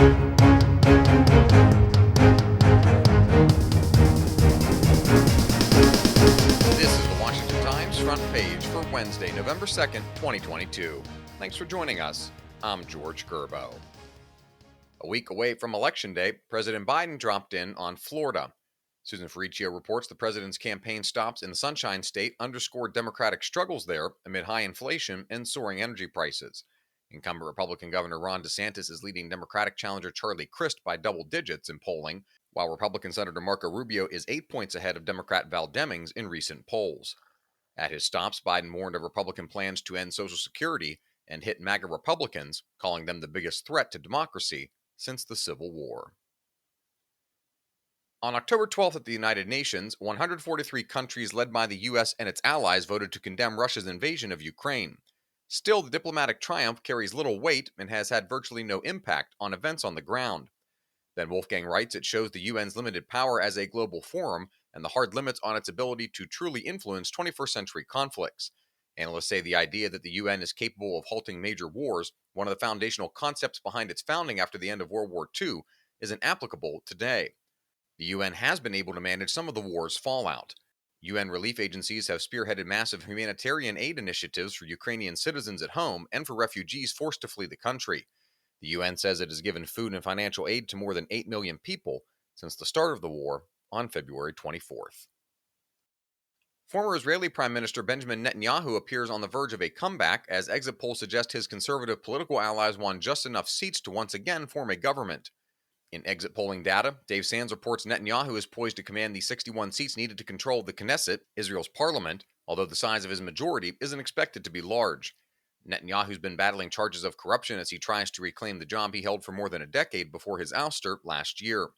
This is the Washington Times front page for Wednesday, November 2nd, 2022. Thanks for joining us. I'm George Gerbo. A week away from Election Day, President Biden dropped in on Florida. Susan Ferricchio reports the president's campaign stops in the Sunshine State underscored Democratic struggles there amid high inflation and soaring energy prices. Incumbent Republican Governor Ron DeSantis is leading Democratic challenger Charlie Crist by double digits in polling, while Republican Senator Marco Rubio is 8 points ahead of Democrat Val Demings in recent polls. At his stops, Biden warned of Republican plans to end Social Security and hit MAGA Republicans, calling them the biggest threat to democracy since the Civil War. On October 12th at the United Nations, 143 countries led by the U.S. and its allies voted to condemn Russia's invasion of Ukraine. Still, the diplomatic triumph carries little weight and has had virtually no impact on events on the ground. Ben Wolfgang writes it shows the UN's limited power as a global forum and the hard limits on its ability to truly influence 21st century conflicts. Analysts say the idea that the UN is capable of halting major wars, one of the foundational concepts behind its founding after the end of World War II, isn't applicable today. The UN has been able to manage some of the war's fallout. UN relief agencies have spearheaded massive humanitarian aid initiatives for Ukrainian citizens at home and for refugees forced to flee the country. The UN says it has given food and financial aid to more than 8 million people since the start of the war on February 24th. Former Israeli Prime Minister Benjamin Netanyahu appears on the verge of a comeback as exit polls suggest his conservative political allies won just enough seats to once again form a government. In exit polling data, Dave Sands reports Netanyahu is poised to command the 61 seats needed to control the Knesset, Israel's parliament, although the size of his majority isn't expected to be large. Netanyahu's been battling charges of corruption as he tries to reclaim the job he held for more than a decade before his ouster last year.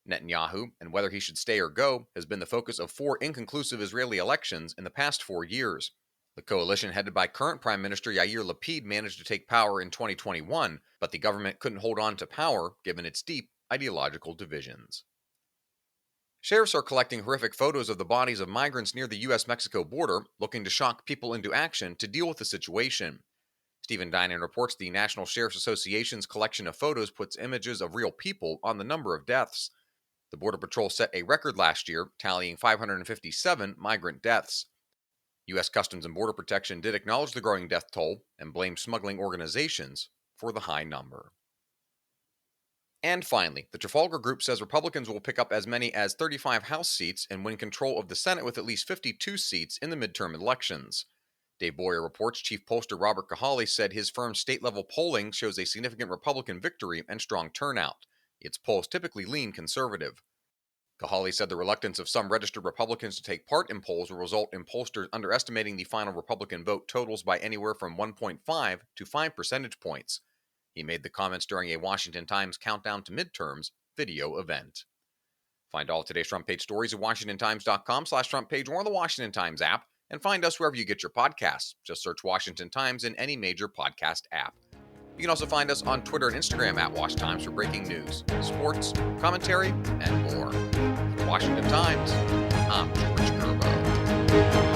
Netanyahu, and whether he should stay or go, has been the focus of 4 inconclusive Israeli elections in the past 4 years. The coalition headed by current Prime Minister Yair Lapid managed to take power in 2021, but the government couldn't hold on to power given its deep ideological divisions. Sheriffs are collecting horrific photos of the bodies of migrants near the U.S. Mexico border, looking to shock people into action to deal with the situation. Stephen Dinan reports the National Sheriff's Association's collection of photos puts images of real people on the number of deaths. The Border Patrol set a record last year, tallying 557 migrant deaths. U.S. Customs and Border Protection did acknowledge the growing death toll and blamed smuggling organizations for the high number. And finally, the Trafalgar Group says Republicans will pick up as many as 35 House seats and win control of the Senate with at least 52 seats in the midterm elections. Dave Boyer reports Chief Pollster Robert Cahaly said his firm's state-level polling shows a significant Republican victory and strong turnout. Its polls typically lean conservative. Cahaly said the reluctance of some registered Republicans to take part in polls will result in pollsters underestimating the final Republican vote totals by anywhere from 1.5 to 5 percentage points. He made the comments during a Washington Times Countdown to Midterms video event. Find all today's front page stories at WashingtonTimes.com/front page or on the Washington Times app, and find us wherever you get your podcasts. Just search Washington Times in any major podcast app. You can also find us on Twitter and Instagram at Wash Times for breaking news, sports, commentary, and more. For the Washington Times, I'm George Gerbo.